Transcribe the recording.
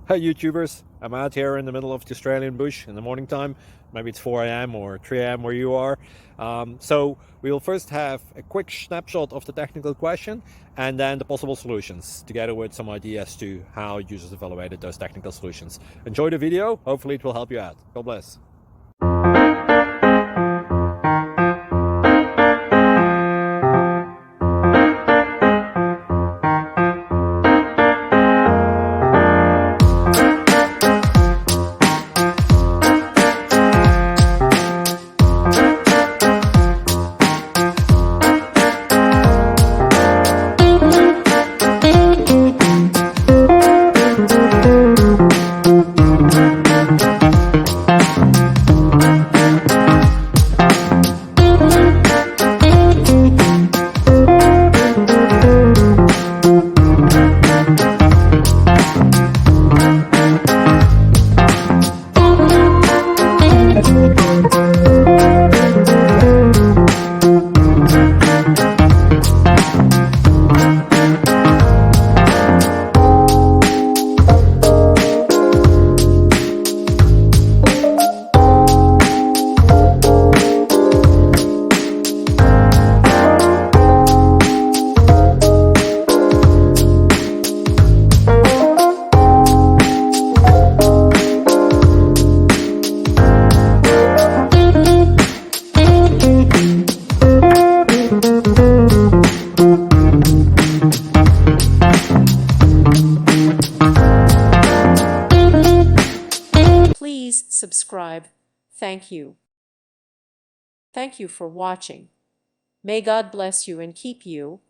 Hey YouTubers, I'm out here in the middle of the Australian bush in the morning time. Maybe it's 4 a.m. or 3 a.m. where you are. So we will first have a quick snapshot of the technical question and then the possible solutions, together with some ideas to how users evaluated those technical solutions. Enjoy the video, hopefully it will help you out. God bless. Please subscribe. Thank you. Thank you for watching. May God bless you and keep you.